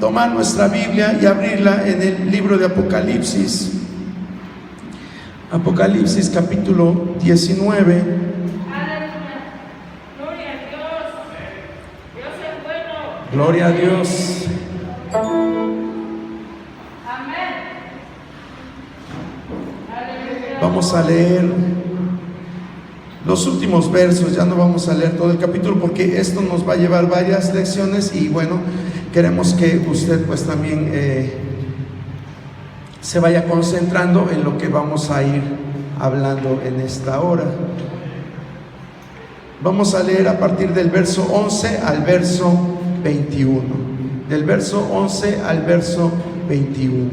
tomar nuestra Biblia y abrirla en el libro de Apocalipsis. Apocalipsis capítulo 19. Gloria a Dios. Dios es bueno. Gloria a Dios. Amén. Aleluya. Vamos a leer los últimos versos, ya no vamos a leer todo el capítulo porque esto nos va a llevar varias lecciones y bueno, queremos que usted pues también se vaya concentrando en lo que vamos a ir hablando en esta hora. Vamos a leer a partir del verso 11 al verso 21. Del verso 11 al verso 21.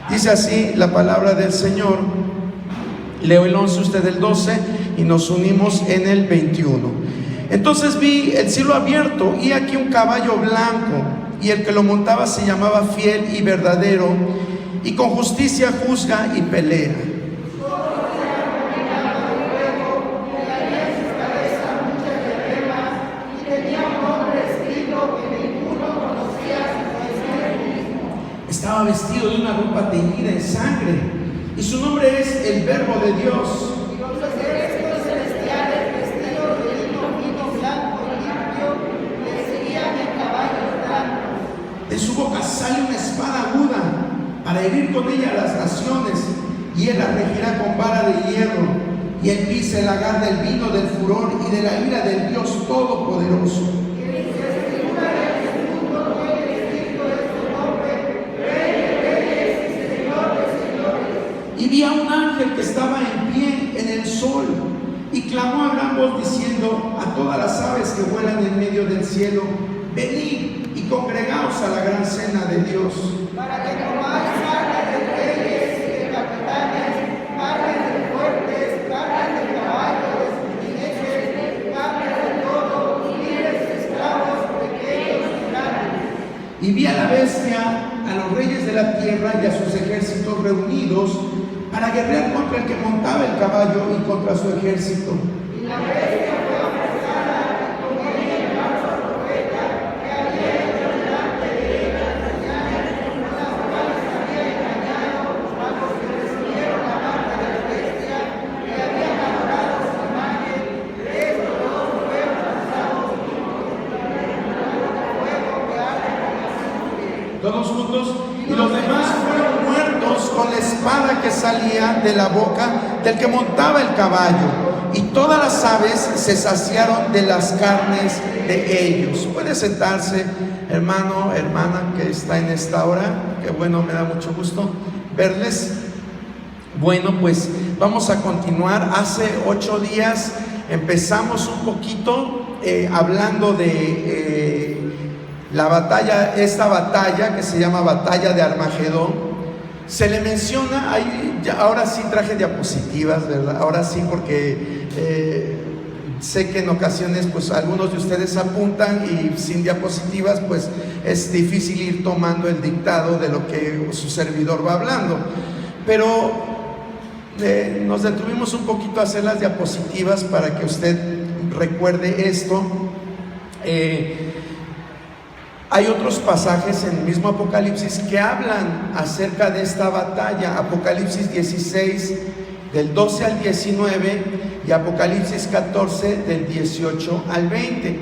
Dice así la palabra del Señor. Leo el 11, usted el 12 y nos unimos en el 21. Entonces vi el cielo abierto y aquí un caballo blanco, y el que lo montaba se llamaba Fiel y Verdadero, y con justicia juzga y pelea. Estaba vestido de una ropa teñida en sangre, y su nombre es el Verbo de Dios. Y los ejércitos celestiales, vestidos de lino blanco limpio, le seguían en caballos blancos. En su boca sale una espada aguda para herir con ella a las naciones, y él la regirá con vara de hierro, y él pisa el lagar del vino del furor y de la ira del Dios Todopoderoso. Y vi a un ángel que estaba en pie en el sol, y clamó a gran voz diciendo a todas las aves que vuelan en medio del cielo: venid y congregaos a la gran cena de Dios. Para que comáis carne de reyes y de capitanes, carne de fuertes, carne de caballos, jinetes, carne de todo, libres, esclavos, pequeños y grandes. Y vi a la bestia, a los reyes de la tierra y a sus ejércitos reunidos para guerrear contra el que montaba el caballo y contra su ejército. Y la bestia fue apresada, y con ella el falso profeta que había hecho delante de ella las señales con las cuales había engañado a los que recibieron la marca de la bestia y habían adorado su imagen. De estos dos fueron lanzados fuego que arde con azufre. Todos juntos. Y los demás fueron muertos con la espada que salía de la boca del que montaba el caballo, y todas las aves se saciaron de las carnes de ellos. Puede sentarse, hermano, hermana que está en esta hora. Que bueno, me da mucho gusto verles. Bueno, pues vamos a continuar. Hace 8 días empezamos un poquito hablando de la batalla, esta batalla que se llama Batalla de Armagedón. Se le menciona, ahora sí traje diapositivas, ¿verdad? Ahora sí, porque sé que en ocasiones pues algunos de ustedes apuntan y sin diapositivas pues es difícil ir tomando el dictado de lo que su servidor va hablando. Pero nos detuvimos un poquito a hacer las diapositivas para que usted recuerde esto. Hay otros pasajes en el mismo Apocalipsis que hablan acerca de esta batalla. Apocalipsis 16 del 12 al 19 y Apocalipsis 14 del 18 al 20.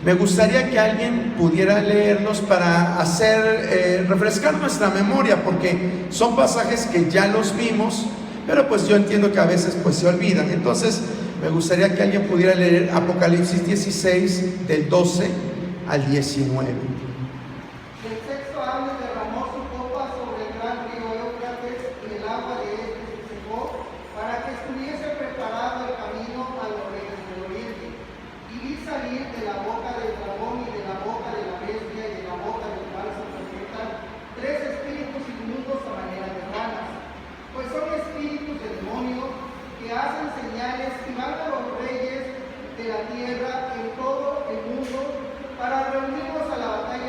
Me gustaría que alguien pudiera leerlos para hacer refrescar nuestra memoria, porque son pasajes que ya los vimos, pero pues yo entiendo que a veces pues se olvidan. Entonces me gustaría que alguien pudiera leer Apocalipsis 16 del 12 al 19. El sexto ángel derramó su copa sobre el gran río Éufrates, y el agua de este se secó, para que estuviese preparado el camino a los reyes del oriente. Y vi salir de la boca del dragón y de la boca de la bestia y de la boca del falso profeta 3 espíritus inmundos a manera de ranas, pues son espíritus de demonios que hacen señales y van a los reyes de la tierra en todo el mundo para reunirnos a la batalla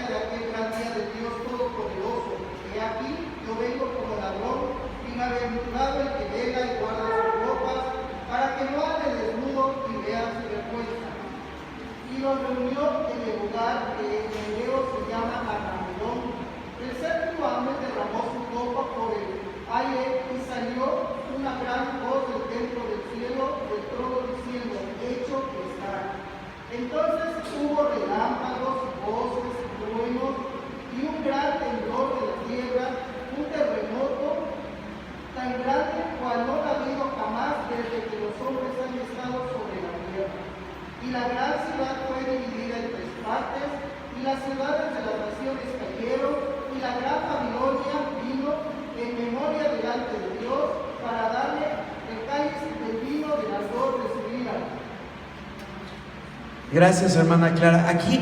Gracias, hermana Clara. Aquí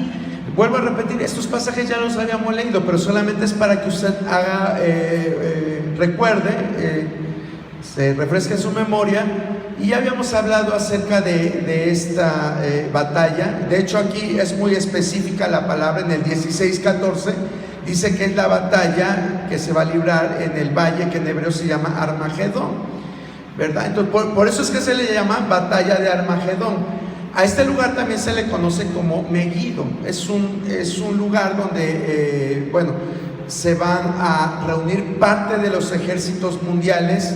vuelvo a repetir, estos pasajes ya los habíamos leído, pero solamente es para que usted haga, recuerde, se refresque su memoria. Y ya habíamos hablado acerca de esta batalla. De hecho, aquí es muy específica la palabra en el 16:14. Dice que es la batalla que se va a librar en el valle que en hebreo se llama Armagedón, ¿verdad? Entonces, por eso es que se le llama batalla de Armagedón. A este lugar también se le conoce como Megiddo. Es un lugar donde, se van a reunir parte de los ejércitos mundiales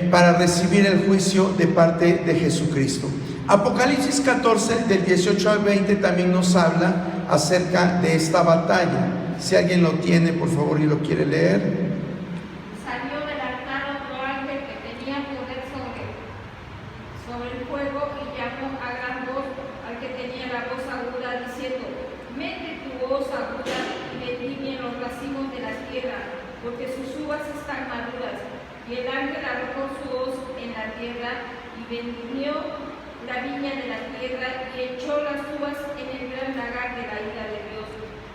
para recibir el juicio de parte de Jesucristo. Apocalipsis 14 del 18 al 20 también nos habla acerca de esta batalla. Si alguien lo tiene, por favor, y lo quiere leer. Salió del altar otro ángel que tenía poder sobre el fuego y llamó a gran voz al que tenía la voz aguda diciendo: mete tu voz aguda y vendimia los racimos de la tierra, porque sus uvas están maduras. Y el ángel arrojó su hoz en la tierra y vendimió la viña de la tierra y echó las uvas en el gran lagar de la ira de Dios.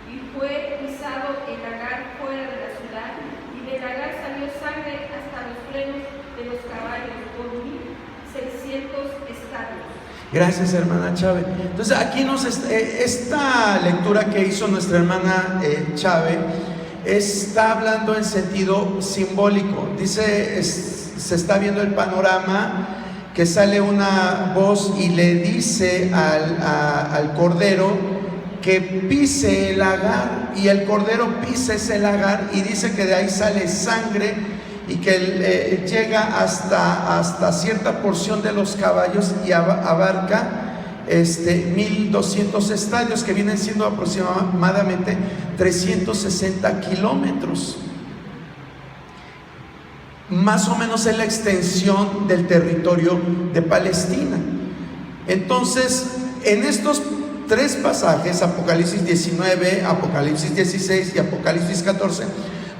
Y fue pisado el lagar fuera de la ciudad, y del lagar salió sangre hasta los frenos de los caballos por 1,600 estadios. Gracias, hermana Chávez. Entonces aquí esta lectura que hizo nuestra hermana Chávez está hablando en sentido simbólico. Dice, se está viendo el panorama, que sale una voz y le dice al cordero que pise el lagar, y el cordero pisa ese lagar y dice que de ahí sale sangre y que llega hasta cierta porción de los caballos y abarca 1,200 estadios, que vienen siendo aproximadamente 360 kilómetros. Más o menos es la extensión del territorio de Palestina. Entonces, en estos tres pasajes, Apocalipsis 19, Apocalipsis 16 y Apocalipsis 14,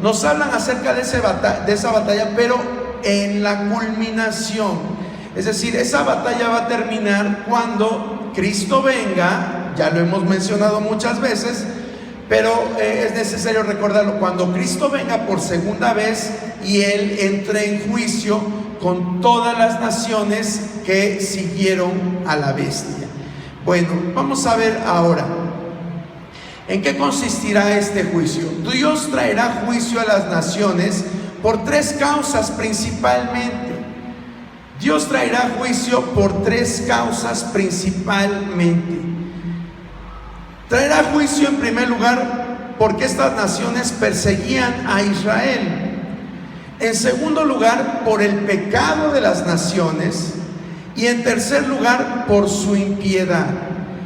nos hablan acerca de esa batalla, pero en la culminación. Es decir, esa batalla va a terminar cuando Cristo venga. Ya lo hemos mencionado muchas veces, pero es necesario recordarlo: cuando Cristo venga por segunda vez y Él entre en juicio con todas las naciones que siguieron a la bestia. Bueno, vamos a ver ahora en qué consistirá este juicio. Dios traerá juicio a las naciones por tres causas principalmente. Dios traerá juicio por tres causas principalmente. Traerá juicio en primer lugar porque estas naciones perseguían a Israel. En segundo lugar, por el pecado de las naciones. Y en tercer lugar, por su impiedad.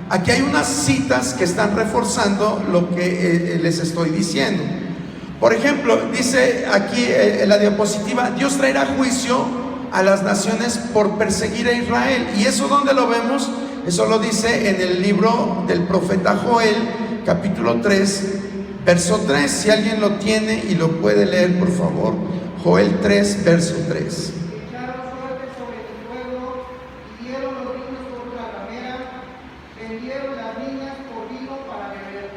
Aquí hay unas citas que están reforzando lo que les estoy diciendo. Por ejemplo, dice aquí en la diapositiva: Dios traerá juicio a las naciones por perseguir a Israel. ¿Y eso dónde lo vemos? Eso lo dice en el libro del profeta Joel, capítulo 3, verso 3. Si alguien lo tiene y lo puede leer, por favor. Joel 3, verso 3. Echaron suerte sobre el pueblo y dieron los vinos por la ramera, vendieron las viñas por vino para beber.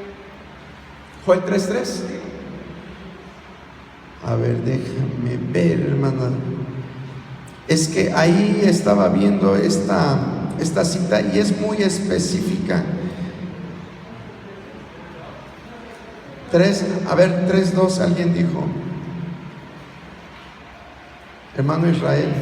Joel 3, 3. A ver, déjame ver, hermana. Es que ahí estaba viendo esta cita y es muy específica. 3:2, alguien dijo. Hermano Israel.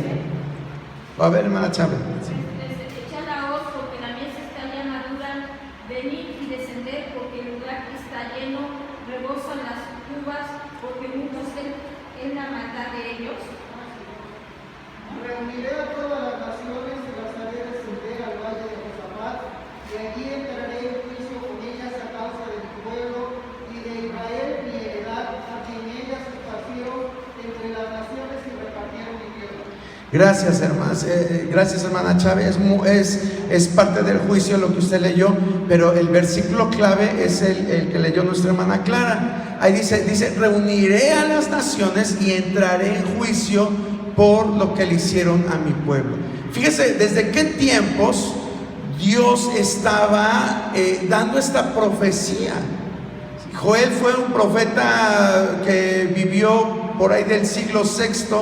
A ver, hermana Chávez. Echad la hoz porque la mies está ya madura, venid y descender porque el lugar está lleno, rebosan las uvas porque muchos es la maldad de ellos. Reuniré a todas las naciones y las haré descender al valle de Josafat, y allí entraré en juicio con ellas a causa de mi pueblo y de Israel mi heredad, a quien ellas esparcieron entre las naciones y repartieron mi tierra. Gracias, hermanas. Gracias, hermana Chávez. Es parte del juicio lo que usted leyó, pero el versículo clave es el que leyó nuestra hermana Clara. Ahí dice: reuniré a las naciones y entraré en juicio por lo que le hicieron a mi pueblo. Fíjese desde qué tiempos Dios estaba dando esta profecía. Joel fue un profeta que vivió por ahí del siglo VI,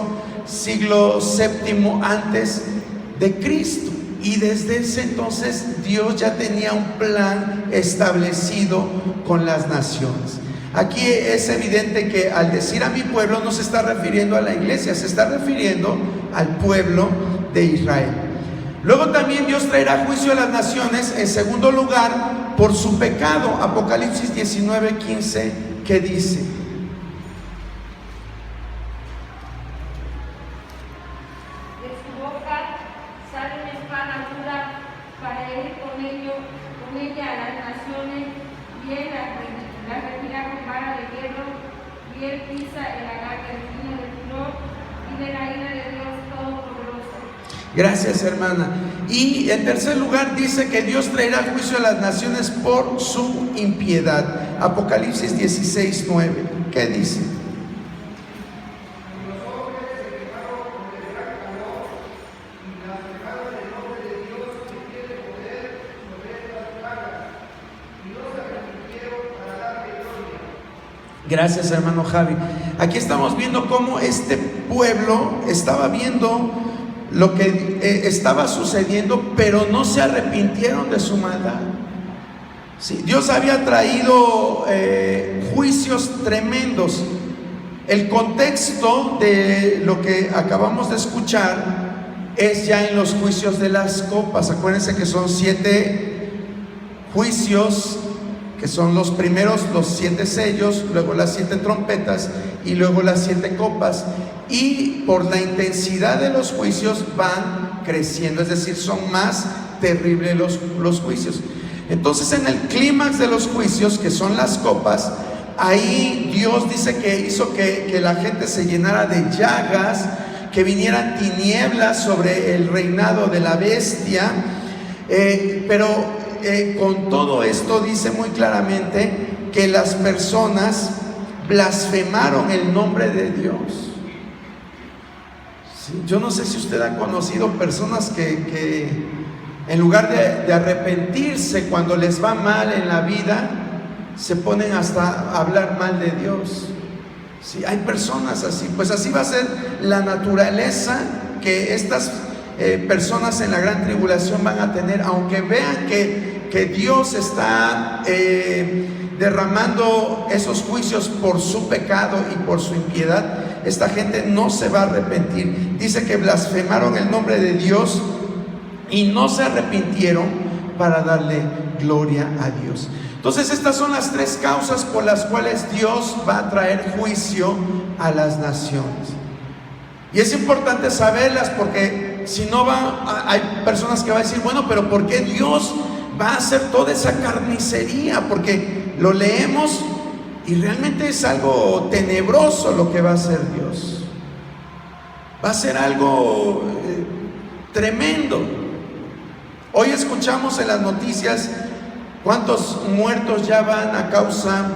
siglo VII antes de Cristo. Y desde ese entonces Dios ya tenía un plan establecido con las naciones. Aquí es evidente que al decir a mi pueblo no se está refiriendo a la iglesia, se está refiriendo al pueblo de Israel. Luego también Dios traerá juicio a las naciones, en segundo lugar, por su pecado. Apocalipsis 19:15, que dice: de su boca sale una espada dura para herir con ella a las naciones, y él las regirá con vara de hierro, y él pisa el lagar del vino del furor y de la ira de Dios Todopoderoso. Gracias, hermana. Y en tercer lugar dice que Dios traerá juicio a las naciones por su impiedad. Apocalipsis 16:9, ¿qué dice? Gracias, hermano Javi. Aquí estamos viendo cómo este pueblo estaba viendo lo que estaba sucediendo, pero no se arrepintieron de su maldad. Sí, Dios había traído juicios tremendos. El contexto de lo que acabamos de escuchar es ya en los juicios de las copas. Acuérdense que son 7 juicios, que son los primeros, los 7 sellos, luego las 7 trompetas y luego las 7 copas. Y por la intensidad de los juicios van creciendo, es decir, son más terribles los juicios. Entonces, en el clímax de los juicios, que son las copas, ahí Dios dice que hizo que la gente se llenara de llagas, que vinieran tinieblas sobre el reinado de la bestia, pero con todo esto dice muy claramente que las personas blasfemaron el nombre de Dios. Sí, yo no sé si usted ha conocido personas que en lugar de arrepentirse cuando les va mal en la vida, se ponen hasta a hablar mal de Dios. Sí, hay personas así. Pues así va a ser la naturaleza que estas personas en la gran tribulación van a tener, aunque vean que Dios está derramando esos juicios por su pecado y por su impiedad. Esta gente no se va a arrepentir. Dice que blasfemaron el nombre de Dios y no se arrepintieron para darle gloria a Dios. Entonces, estas son las 3 causas por las cuales Dios va a traer juicio a las naciones. Y es importante saberlas, porque si no hay personas que van a decir: bueno, pero ¿por qué Dios va a hacer toda esa carnicería? Porque lo leemos y realmente es algo tenebroso lo que va a hacer Dios. Va a ser algo tremendo. Hoy escuchamos en las noticias cuántos muertos ya van a causa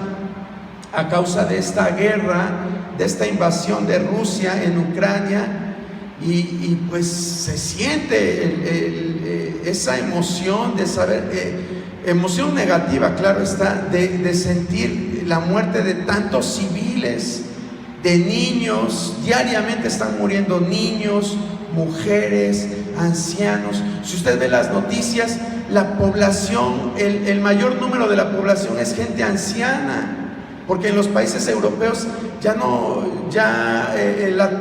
de esta guerra, de esta invasión de Rusia en Ucrania, y pues se siente esa emoción de saber, emoción negativa, claro está, de sentir la muerte de tantos civiles, de niños. Diariamente están muriendo niños, mujeres, ancianos. Si usted ve las noticias, la población, el mayor número de la población es gente anciana, porque en los países europeos la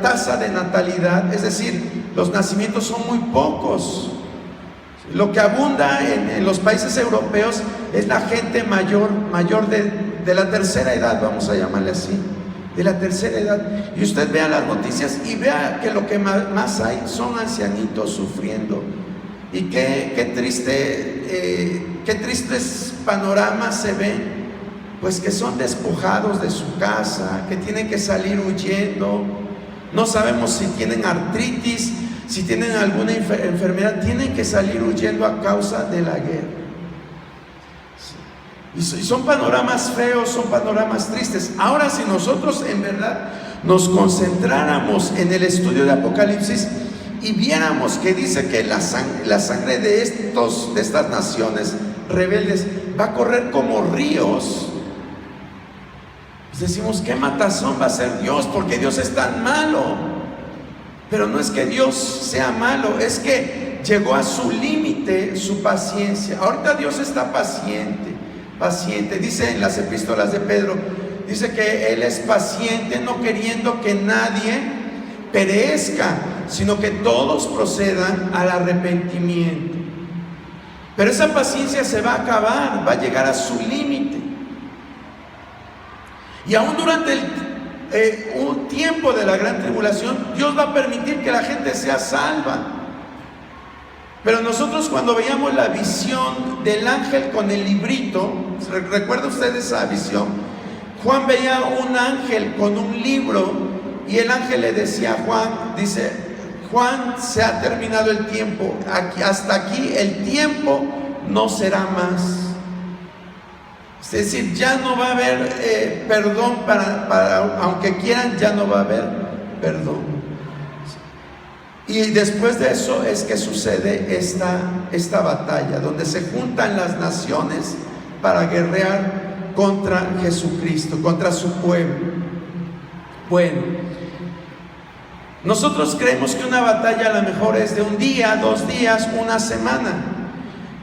tasa de natalidad, es decir, los nacimientos son muy pocos. Lo que abunda en los países europeos es la gente mayor de la tercera edad, vamos a llamarle así, de la tercera edad. Y usted vea las noticias y vea que lo que más hay son ancianitos sufriendo. Y qué tristes panoramas se ven, pues que son despojados de su casa, que tienen que salir huyendo. No sabemos si tienen artritis, si tienen alguna enfermedad, tienen que salir huyendo a causa de la guerra. Y son panoramas feos, son panoramas tristes. Ahora, si nosotros en verdad nos concentráramos en el estudio de Apocalipsis, y viéramos que dice que la sangre de estas naciones rebeldes va a correr como ríos, pues decimos, ¿qué matazón va a ser Dios? Porque Dios es tan malo. Pero no es que Dios sea malo, es que llegó a su límite su paciencia. Ahorita Dios está paciente. Dice en las epístolas de Pedro, dice que Él es paciente, no queriendo que nadie perezca, sino que todos procedan al arrepentimiento. Pero esa paciencia se va a acabar, va a llegar a su límite. Y aún durante un tiempo de la gran tribulación, Dios va a permitir que la gente sea salva. Pero nosotros, cuando veíamos la visión del ángel con el librito, ¿recuerda usted esa visión? Juan veía un ángel con un libro y el ángel le decía a Juan, dice, Juan, se ha terminado el tiempo, hasta aquí el tiempo no será más. Es decir, ya no va a haber perdón aunque quieran, ya no va a haber perdón. Y después de eso es que sucede esta batalla, donde se juntan las naciones para guerrear contra Jesucristo, contra su pueblo. Bueno, nosotros creemos que una batalla a lo mejor es de un día, 2 días, una semana,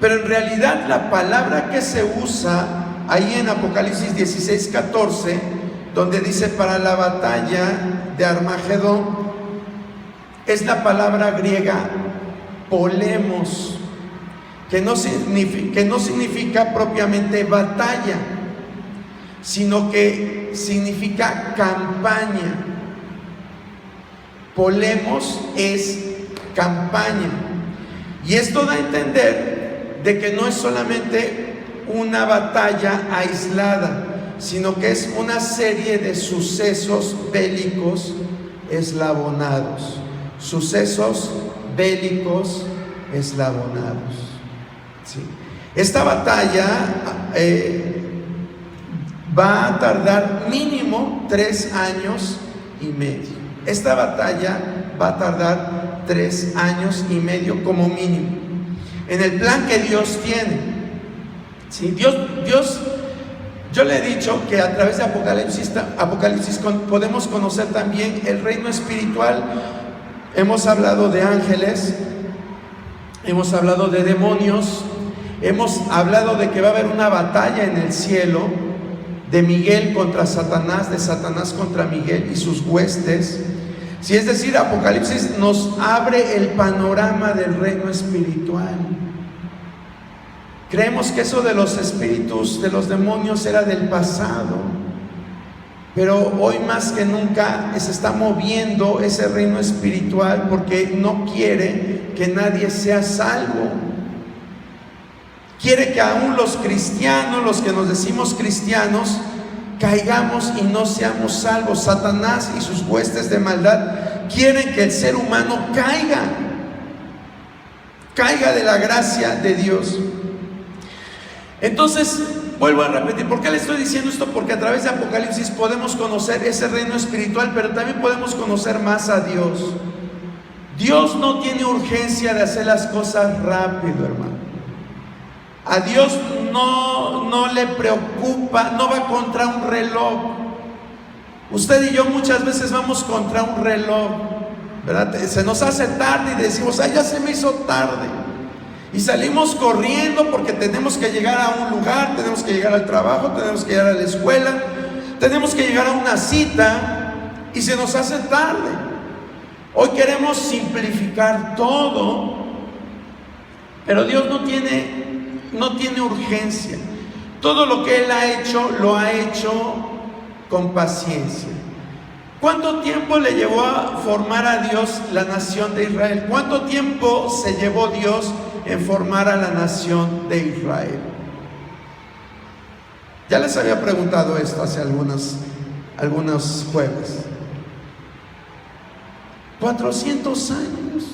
pero en realidad la palabra que se usa ahí en Apocalipsis 16:14, donde dice para la batalla de Armagedón, es la palabra griega polemos, que no significa propiamente batalla, sino que significa campaña. Polemos es campaña. Y esto da a entender de que no es solamente una batalla aislada, sino que es una serie de sucesos bélicos eslabonados. Sucesos bélicos eslabonados. ¿Sí? Esta batalla va a tardar mínimo 3 años y medio. Esta batalla va a tardar 3 años y medio como mínimo, en el plan que Dios tiene. ¿Sí? Dios, yo le he dicho que a través de Apocalipsis podemos conocer también el reino espiritual. Hemos hablado de ángeles, hemos hablado de demonios, hemos hablado de que va a haber una batalla en el cielo, de Miguel contra Satanás, de Satanás contra Miguel y sus huestes. Sí, es decir, Apocalipsis nos abre el panorama del reino espiritual. Creemos que eso de los espíritus, de los demonios, era del pasado. Pero hoy más que nunca se está moviendo ese reino espiritual, porque no quiere que nadie sea salvo. Quiere que aún los cristianos, los que nos decimos cristianos, caigamos y no seamos salvos. Satanás y sus huestes de maldad quieren que el ser humano caiga de la gracia de Dios. Entonces, vuelvo a repetir, ¿por qué le estoy diciendo esto? Porque a través de Apocalipsis podemos conocer ese reino espiritual, pero también podemos conocer más a Dios. Dios no tiene urgencia de hacer las cosas rápido, hermano. A Dios no le preocupa, no va contra un reloj. Usted y yo muchas veces vamos contra un reloj, ¿verdad? Se nos hace tarde y decimos, ay, ya se me hizo tarde. Y salimos corriendo porque tenemos que llegar a un lugar, tenemos que llegar al trabajo, tenemos que llegar a la escuela, tenemos que llegar a una cita y se nos hace tarde. Hoy queremos simplificar todo, pero Dios no tiene urgencia. Todo lo que Él ha hecho, lo ha hecho con paciencia. ¿Cuánto tiempo le llevó a formar a Dios la nación de Israel? ¿Cuánto tiempo se llevó Dios en formar a la nación de Israel? Ya les había preguntado esto hace algunos jueves. 400 años.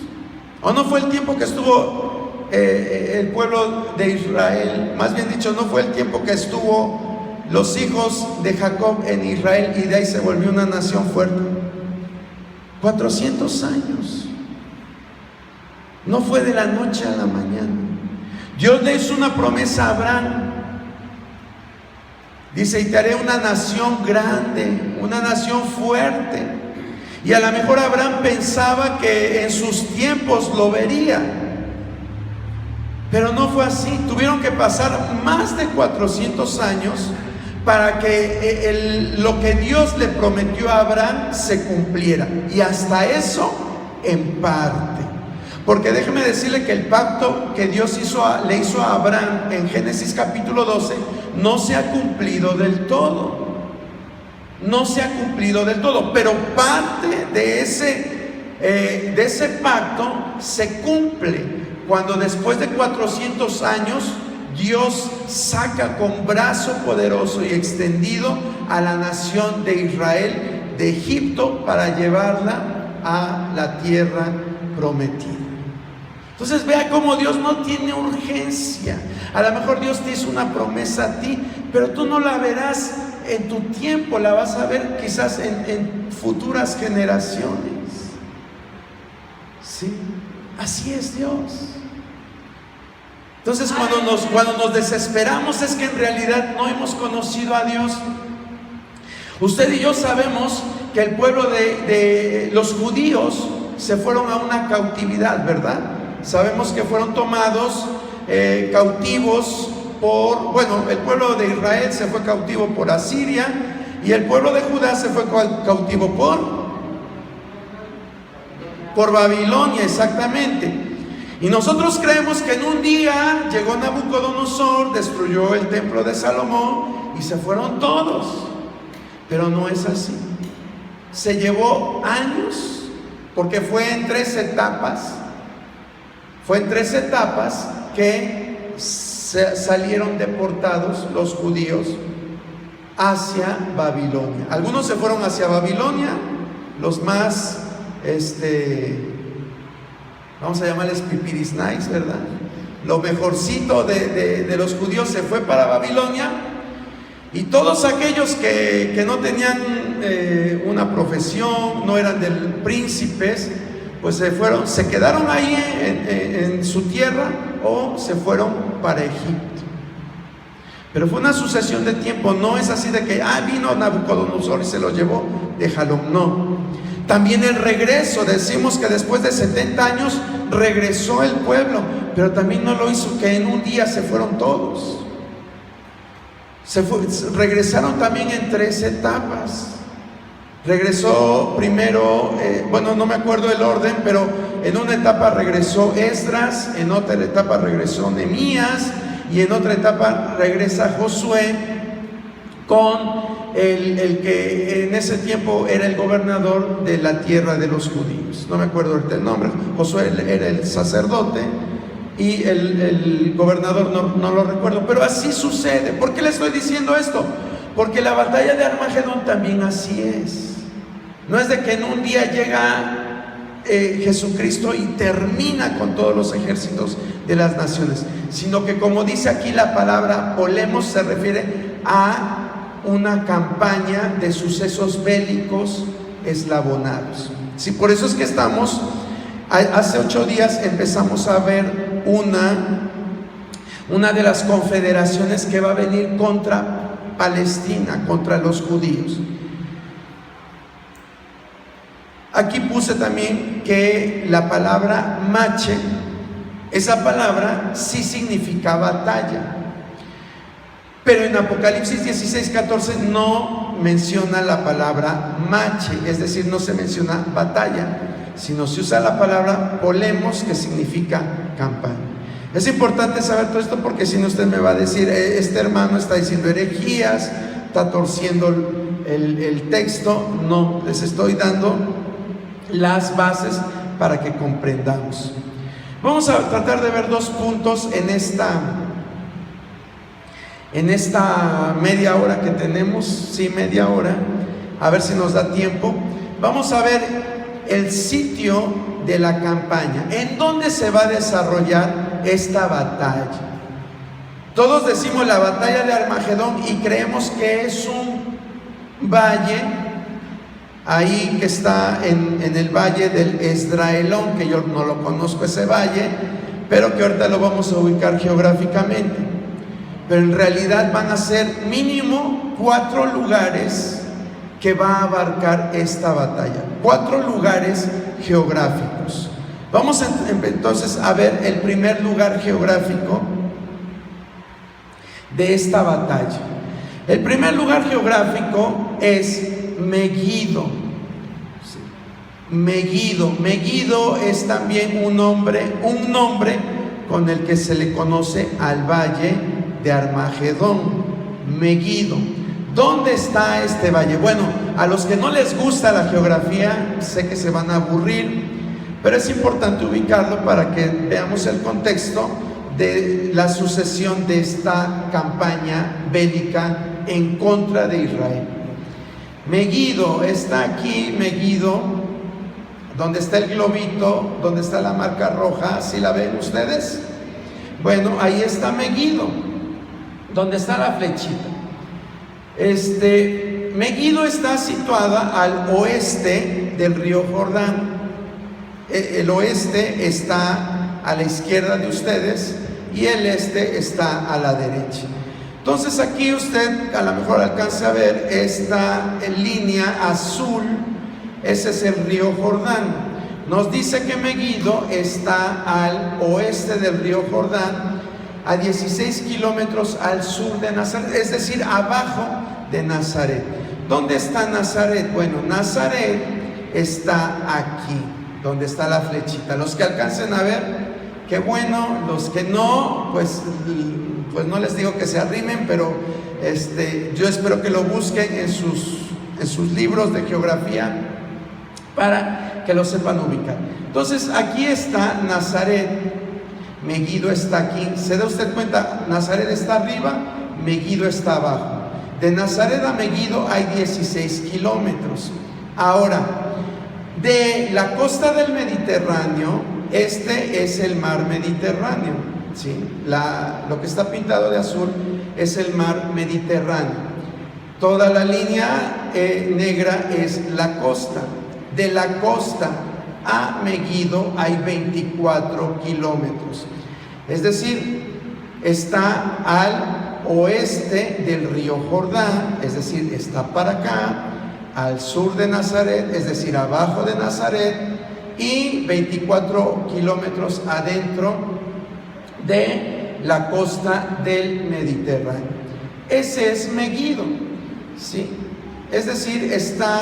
¿O no fue el tiempo que estuvo el pueblo de Israel? Más bien dicho, no fue el tiempo que estuvo los hijos de Jacob en Israel y de ahí se volvió una nación fuerte. 400 años. No fue de la noche a la mañana. Dios le hizo una promesa a Abraham. Dice: y te haré una nación grande, una nación fuerte. Y a lo mejor Abraham pensaba que en sus tiempos lo vería, pero no fue así. Tuvieron que pasar más de 400 años para que lo que Dios le prometió a Abraham se cumpliera. Y hasta eso en parte. Porque déjeme decirle que el pacto que Dios le hizo a Abraham en Génesis capítulo 12 no se ha cumplido del todo. No se ha cumplido del todo, pero parte de ese pacto se cumple cuando después de 400 años Dios saca con brazo poderoso y extendido a la nación de Israel de Egipto para llevarla a la tierra prometida. Entonces vea cómo Dios no tiene urgencia. A lo mejor Dios te hizo una promesa a ti, pero tú no la verás en tu tiempo, la vas a ver quizás en futuras generaciones. Sí, así es Dios. Entonces cuando nos desesperamos es que en realidad no hemos conocido a Dios. Usted y yo sabemos que el pueblo de los judíos se fueron a una cautividad, ¿verdad? Sabemos que fueron tomados cautivos el pueblo de Israel se fue cautivo por Asiria, y el pueblo de Judá se fue cautivo por Babilonia, exactamente. Y nosotros creemos que en un día llegó Nabucodonosor, destruyó el templo de Salomón y se fueron todos, pero no es así. Se llevó años, porque fue en 3 etapas. Fue en 3 etapas que salieron deportados los judíos hacia Babilonia. Algunos se fueron hacia Babilonia, los más, vamos a llamarles pipiris nice, ¿verdad? Lo mejorcito de los judíos se fue para Babilonia, y todos aquellos que no tenían una profesión, no eran príncipes, pues se quedaron ahí en su tierra o se fueron para Egipto. Pero fue una sucesión de tiempo, no es así de que vino Nabucodonosor y se lo llevó de jalón, no. También el regreso, decimos que después de 70 años regresó el pueblo, pero también no lo hizo que en un día se fueron todos. Regresaron también en 3 etapas. Regresó primero, no me acuerdo el orden, pero en una etapa regresó Esdras, en otra etapa regresó Nehemías, y en otra etapa regresa Josué con el que en ese tiempo era el gobernador de la tierra de los judíos. No me acuerdo ahorita el nombre. Josué era el sacerdote y el gobernador no lo recuerdo, pero así sucede. ¿Por qué le estoy diciendo esto? Porque la batalla de Armagedón también así es. No es de que en un día llega Jesucristo y termina con todos los ejércitos de las naciones, sino que, como dice aquí la palabra, polemos, se refiere a una campaña de sucesos bélicos eslabonados. Sí, por eso es que hace 8 días empezamos a ver una de las confederaciones que va a venir contra Palestina, contra los judíos. Aquí puse también que la palabra mache, esa palabra sí significa batalla, pero en Apocalipsis 16:14 no menciona la palabra mache, es decir, no se menciona batalla, sino se usa la palabra polemos, que significa campaña. Es importante saber todo esto, porque si no, usted me va a decir: este hermano está diciendo herejías, está torciendo el texto. No, les estoy dando las bases para que comprendamos. Vamos a tratar de ver 2 puntos en esta media hora que tenemos. Sí, media hora, a ver si nos da tiempo. Vamos a ver el sitio de la campaña, en dónde se va a desarrollar esta batalla. Todos decimos la batalla de Armagedón y creemos que es un valle ahí que está en el valle del Esdraelón, que yo no lo conozco ese valle, pero que ahorita lo vamos a ubicar geográficamente. Pero en realidad van a ser mínimo 4 lugares que va a abarcar esta batalla, 4 lugares geográficos. Vamos entonces a ver el primer lugar geográfico de esta batalla. El primer lugar geográfico es Megiddo. Megiddo es también un nombre con el que se le conoce al valle de Armagedón. Megiddo. ¿Dónde está este valle? Bueno, a los que no les gusta la geografía, sé que se van a aburrir, pero es importante ubicarlo para que veamos el contexto de la sucesión de esta campaña bélica en contra de Israel. Megiddo está aquí, Megiddo, donde está el globito, donde está la marca roja, ¿sí la ven ustedes? Bueno, ahí está Megiddo, donde está la flechita. Megiddo está situada al oeste del río Jordán. El oeste está a la izquierda de ustedes y el este está a la derecha. Entonces aquí usted a lo mejor alcanza a ver esta línea azul, ese es el río Jordán. Nos dice que Megiddo está al oeste del río Jordán, a 16 kilómetros al sur de Nazaret, es decir, abajo de Nazaret. ¿Dónde está Nazaret? Bueno, Nazaret está aquí, donde está la flechita. Los que alcancen a ver, qué bueno. Los que no, pues no les digo que se arrimen, pero yo espero que lo busquen en sus libros de geografía para que lo sepan ubicar. Entonces aquí está Nazaret, Megiddo está aquí. ¿Se da usted cuenta? Nazaret está arriba, Megiddo está abajo. De Nazaret a Megiddo hay 16 kilómetros. Ahora, de la costa del Mediterráneo, este es el mar Mediterráneo, ¿sí? Lo que está pintado de azul es el mar Mediterráneo. Toda la línea negra es la costa. De la costa a Megiddo hay 24 kilómetros. Es decir, está al oeste del río Jordán, es decir, está para acá, al sur de Nazaret, es decir, abajo de Nazaret, y 24 kilómetros adentro de la costa del Mediterráneo. Ese es Megiddo, ¿sí? Es decir, está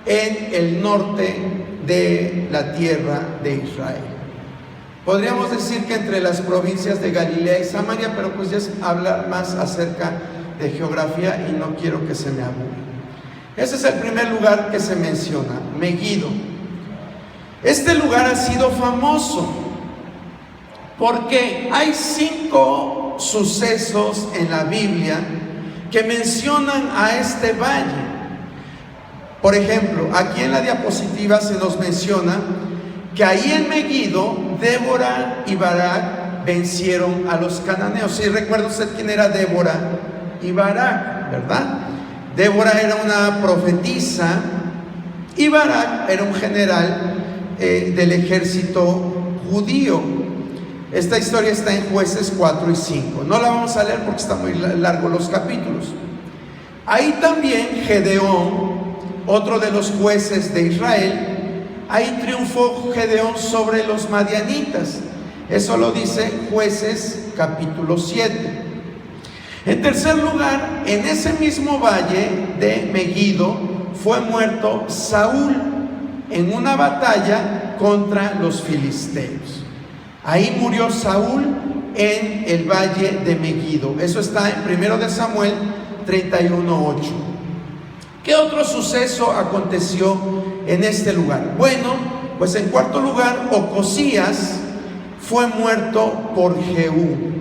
en el norte de la tierra de Israel. Podríamos decir que entre las provincias de Galilea y Samaria, pero pues ya es hablar más acerca de geografía y no quiero que se me aburra. Ese es el primer lugar que se menciona, Megiddo. Este lugar ha sido famoso porque hay 5 sucesos en la Biblia que mencionan a este valle. Por ejemplo, aquí en la diapositiva se nos menciona que ahí en Megiddo, Débora y Barak vencieron a los cananeos. ¿Sí recuerda usted quién era Débora y Barak, verdad? Débora era una profetisa y Barak era un general del ejército judío. Esta historia está en Jueces 4 y 5. No la vamos a leer porque está muy largo los capítulos. Ahí también Gedeón, otro de los jueces de Israel, ahí triunfó Gedeón sobre los madianitas. Eso lo dice Jueces capítulo 7. En tercer lugar, en ese mismo valle de Megiddo fue muerto Saúl en una batalla contra los filisteos. Ahí murió Saúl en el valle de Megiddo. Eso está en 1 de Samuel 31:8. ¿Qué otro suceso aconteció en este lugar? Bueno, pues en cuarto lugar, Ocosías fue muerto por Jehú.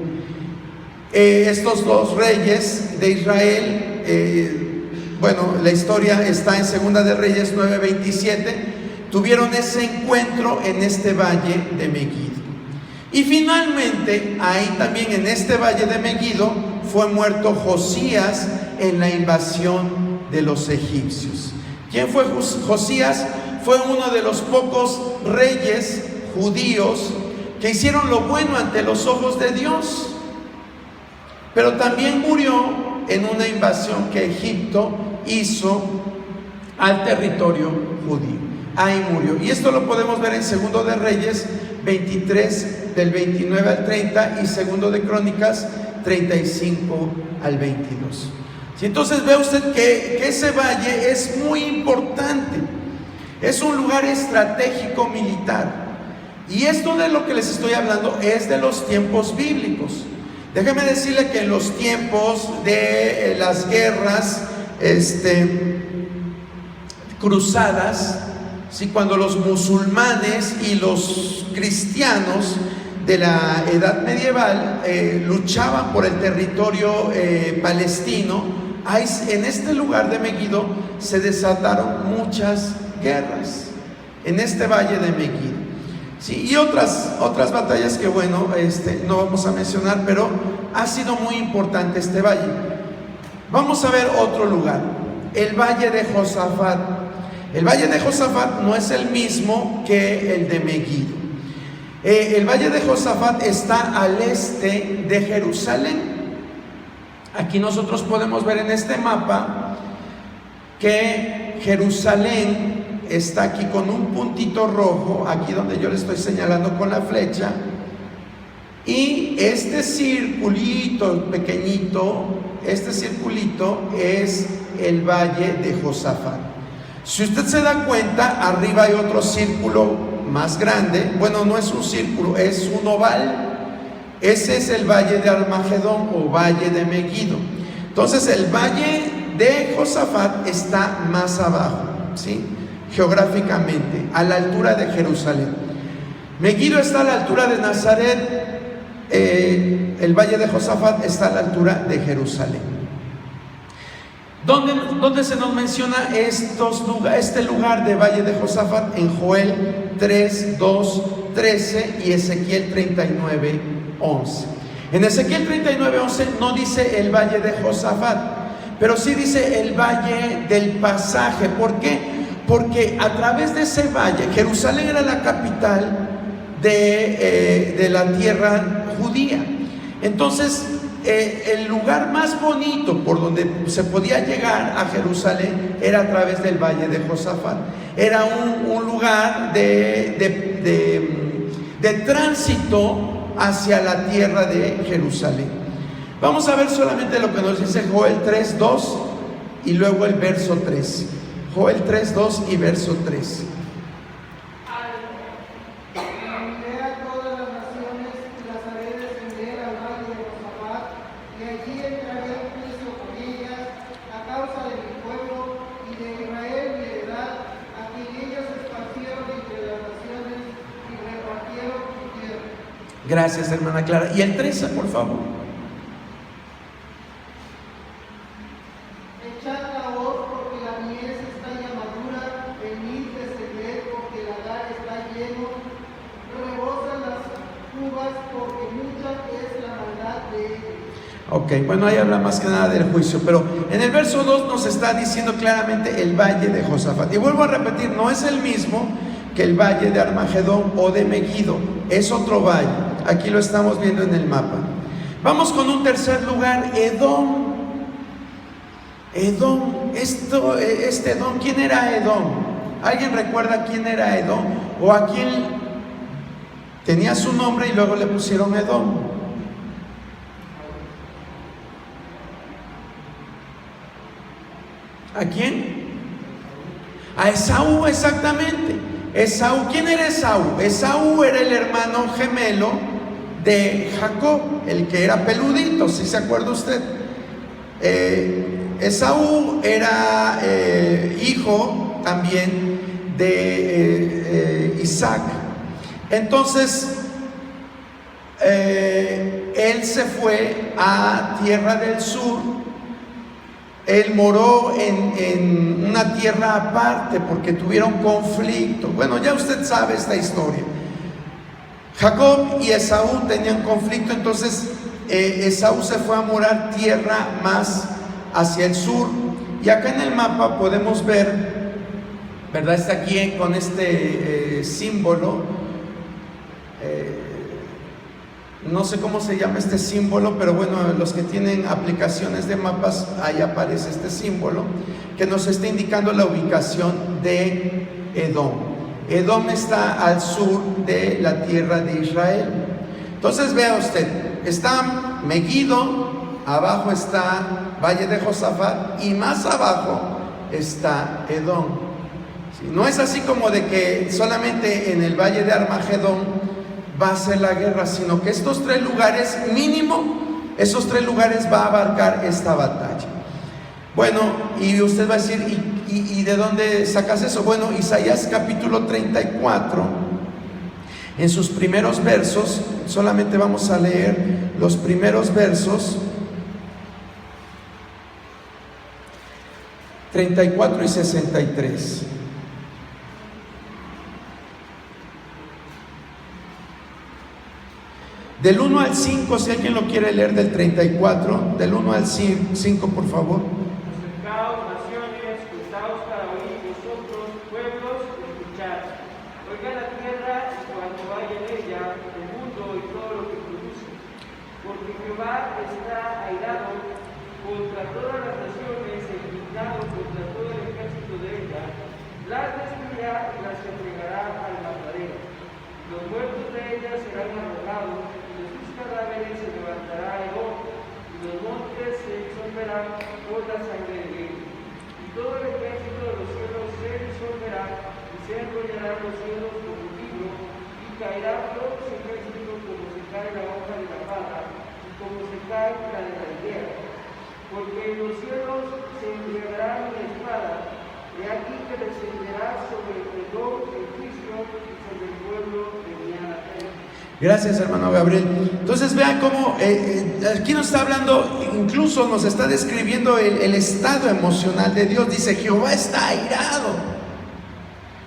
Estos 2 reyes de Israel, bueno, la historia está en Segunda de Reyes 9:27, tuvieron ese encuentro en este valle de Megiddo. Y finalmente, ahí también en este valle de Megiddo fue muerto Josías en la invasión de los egipcios. ¿Quién fue Josías? Fue uno de los pocos reyes judíos que hicieron lo bueno ante los ojos de Dios, pero también murió en una invasión que Egipto hizo al territorio judío. Ahí murió. Y esto lo podemos ver en Segundo de Reyes 23 del 29 al 30 y Segundo de Crónicas 35 al 22. ¿Sí? Entonces ve usted que ese valle es muy importante. Es un lugar estratégico militar. Y esto de lo que les estoy hablando es de los tiempos bíblicos. Déjeme decirle que en los tiempos de las guerras cruzadas, ¿sí? Cuando los musulmanes y los cristianos de la edad medieval luchaban por el territorio palestino, en este lugar de Megiddo se desataron muchas guerras, en este valle de Megiddo. Sí, y otras batallas que bueno, no vamos a mencionar, pero ha sido muy importante este valle. Vamos a ver otro lugar, el valle de Josafat. El valle de Josafat no es el mismo que el de Megiddo. El valle de Josafat está al este de Jerusalén. Aquí nosotros podemos ver en este mapa que Jerusalén está aquí con un puntito rojo, aquí donde yo le estoy señalando con la flecha, y este circulito pequeñito, este circulito es el valle de Josafat. Si usted se da cuenta, arriba hay otro círculo más grande, bueno, no es un círculo, es un oval. Ese es el valle de Armagedón o valle de Megiddo. Entonces el valle de Josafat está más abajo, ¿sí? Geográficamente, a la altura de Jerusalén. Megiddo está a la altura de Nazaret, el valle de Josafat está a la altura de Jerusalén. ¿Dónde se nos menciona este lugar de valle de Josafat? En Joel 3, 2, 13 y Ezequiel 39, 11. En Ezequiel 39, 11 no dice el valle de Josafat, pero sí dice el valle del pasaje. ¿Por qué? Porque a través de ese valle, Jerusalén era la capital de la tierra judía. Entonces, el lugar más bonito por donde se podía llegar a Jerusalén era a través del valle de Josafat. Era un lugar de tránsito hacia la tierra de Jerusalén. Vamos a ver solamente lo que nos dice Joel 3, 2 y luego el verso 3. Joel 3, 2 y verso 3. Enviaré a todas las naciones y las haré descender al valle de Josafat, y allí entraré en juicio con ellas a causa de mi pueblo y de Israel mi heredad, a quien ellos esparcieron entre las naciones y repartieron su tierra. Gracias, hermana Clara. Y el 13, por favor. Echad la hoz porque la mies está ya madura, venid descender porque el lagar está lleno, rebosan las uvas porque mucha es la maldad de ellos. Ok, bueno, ahí habla más que nada del juicio, pero en el verso 2 nos está diciendo claramente el valle de Josafat. Y vuelvo a repetir, no es el mismo que el valle de Armagedón o de Megiddo, es otro valle. Aquí lo estamos viendo en el mapa. Vamos con un tercer lugar, Edom. Edom, Edom, ¿quién era Edom? ¿Alguien recuerda quién era Edom? ¿O a quién tenía su nombre y luego le pusieron Edom? ¿A quién? A Esaú, exactamente. Esaú, ¿quién era Esaú? Esaú era el hermano gemelo de Jacob, el que era peludito, ¿sí se acuerda usted? Esaú era hijo también de Isaac. Entonces, él se fue a Tierra del Sur. Él moró en una tierra aparte porque tuvieron conflicto. Bueno, ya usted sabe esta historia. Jacob y Esaú tenían conflicto, entonces Esaú se fue a morar tierra más hacia el sur. Y acá en el mapa podemos ver ¿verdad? Está aquí con este símbolo. No sé cómo se llama este símbolo, pero bueno, los que tienen aplicaciones de mapas, ahí aparece este símbolo que nos está indicando la ubicación de Edom. Edom está al sur de la tierra de Israel. Entonces vea usted, está Megiddo, abajo está Valle de Josafat y más abajo está Edom. ¿Sí? No es así como de que solamente en el Valle de Armagedón va a ser la guerra, sino que estos tres lugares, mínimo, esos tres lugares va a abarcar esta batalla. Bueno, y usted va a decir, ¿y de dónde sacas eso? Bueno, Isaías capítulo 34, en sus primeros versos, solamente vamos a leer los primeros versos, 34 y 63. Del 1 al 5, si alguien lo quiere leer, del 34, del 1 al 5, por favor. Acercaos, naciones, juntaos para oír, vosotros, pueblos, escuchad. Oiga la tierra y cuanto hay en ella, el mundo y todo lo que produce. Porque Jehová está airado contra todas las naciones, indignado contra todo el ejército de ella. Las destruirá y las entregará al matadero. Los muertos de ella serán arrojados, cadáveres se levantará Edom, y los montes se disolverán por la sangre de él. Y todo el ejército de los cielos se disolverá, y se enrollarán los cielos como un libro, y caerá todo su ejército como se cae la hoja de la pala, y como se cae la de la higuera. Porque los cielos se embriagarán en espada, he aquí que descenderá sobre Edom el juicio y sobre el pueblo de mi Anatem. Gracias, hermano Gabriel. Entonces vean cómo aquí nos está hablando, incluso nos está describiendo el estado emocional de Dios. Dice, Jehová está airado.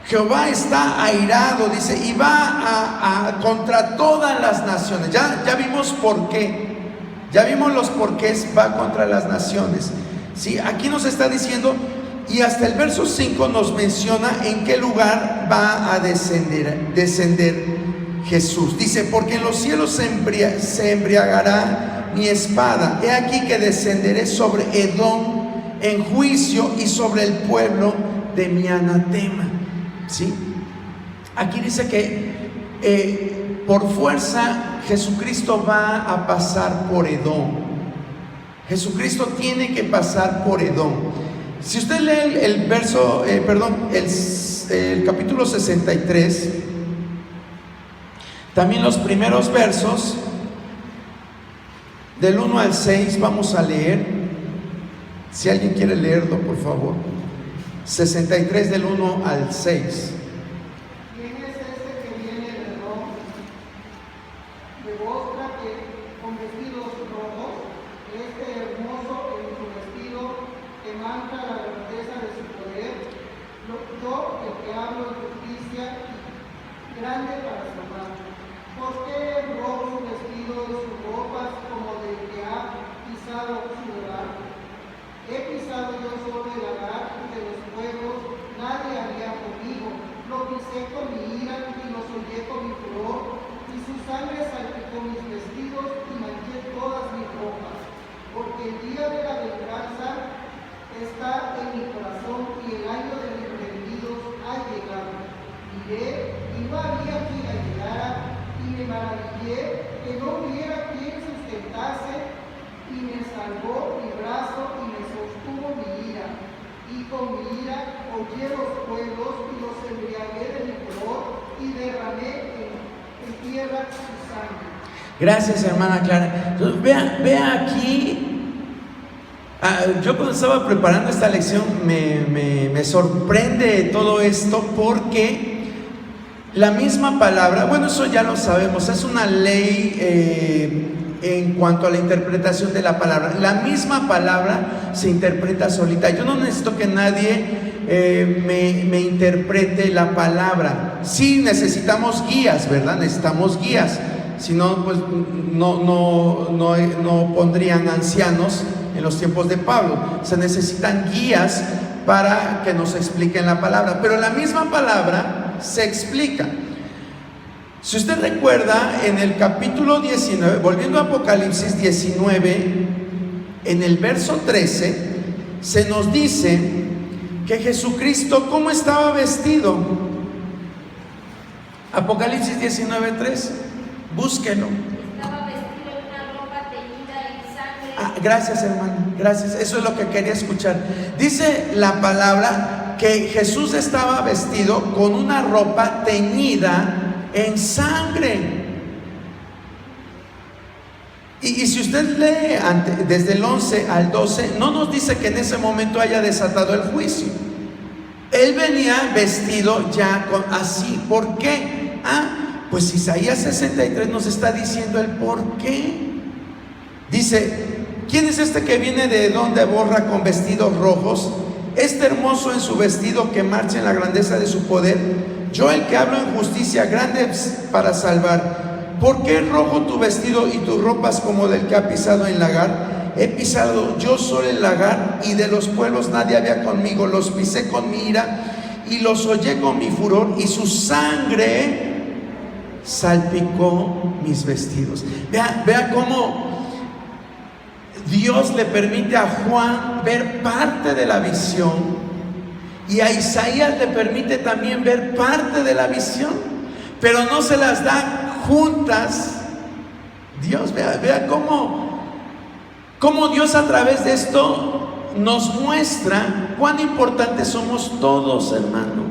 Jehová está airado, dice, y va contra todas las naciones. Ya vimos por qué. Ya vimos los porqués, va contra las naciones. ¿Sí? Aquí nos está diciendo, y hasta el verso 5 nos menciona en qué lugar va a descender Jesús. Dice, porque en los cielos se embriagará mi espada. He aquí que descenderé sobre Edom en juicio y sobre el pueblo de mi anatema. ¿Sí? Aquí dice que por fuerza Jesucristo va a pasar por Edom. Jesucristo tiene que pasar por Edom. Si usted lee el capítulo 63, también los primeros versos, del 1 al 6, vamos a leer. Si alguien quiere leerlo, por favor. 63 del 1 al 6. ¿Quién es este que viene de Edom? De Bosra, que con vestidos rojos, este hermoso en su vestido, que mancha la grandeza de su poder. Yo, el que hablo de justicia, grande para salvar. ¿Por qué robo su vestido y sus ropas como del que ha pisado su hogar? He pisado yo sobre el hogar de los pueblos, nadie haría conmigo. Lo pisé con mi ira y lo sollé con mi furor, y su sangre salpicó mis vestidos y manché todas mis ropas. Porque el día de la venganza está en mi corazón y el año de mis redimidos ha llegado. Miré y no había quien ayudara, y me maravillé que no hubiera quien sustentase, y me salvó mi brazo y me sostuvo mi ira. Y con mi ira hollé los pueblos y los embriagué de mi furor y derramé en tierra su sangre. Gracias, hermana Clara. Entonces, vea aquí. Yo cuando estaba preparando esta lección me sorprende todo esto, porque la misma palabra, bueno, eso ya lo sabemos, es una ley en cuanto a la interpretación de la palabra. La misma palabra se interpreta solita. Yo no necesito que nadie me interprete la palabra. Sí necesitamos guías, ¿verdad? Necesitamos guías. Si no, pues no pondrían ancianos en los tiempos de Pablo. Se necesitan guías para que nos expliquen la palabra, pero la misma palabra se explica. Si usted recuerda, en el capítulo 19, volviendo a Apocalipsis 19, en el verso 13, se nos dice que Jesucristo, ¿cómo estaba vestido? Apocalipsis 19:3, búsquelo. Estaba vestido de una ropa teñida en sangre. Gracias, hermano, gracias, eso es lo que quería escuchar. Dice la palabra que Jesús estaba vestido con una ropa teñida en sangre. Y si usted lee desde el 11 al 12, no nos dice que en ese momento haya desatado el juicio. Él venía vestido ya así. ¿Por qué? Pues Isaías 63 nos está diciendo el por qué. Dice: ¿quién es este que viene de Edom de Borra con vestidos rojos? Este hermoso en su vestido que marcha en la grandeza de su poder. Yo, el que hablo en justicia, grande para salvar. ¿Por qué es rojo tu vestido y tus ropas como del que ha pisado el lagar? He pisado yo solo el lagar, y de los pueblos nadie había conmigo. Los pisé con mi ira y los hollé con mi furor, y su sangre salpicó mis vestidos. Vea cómo Dios le permite a Juan ver parte de la visión, y a Isaías le permite también ver parte de la visión, pero no se las da juntas. Dios, vea cómo Dios a través de esto nos muestra cuán importantes somos todos, hermano.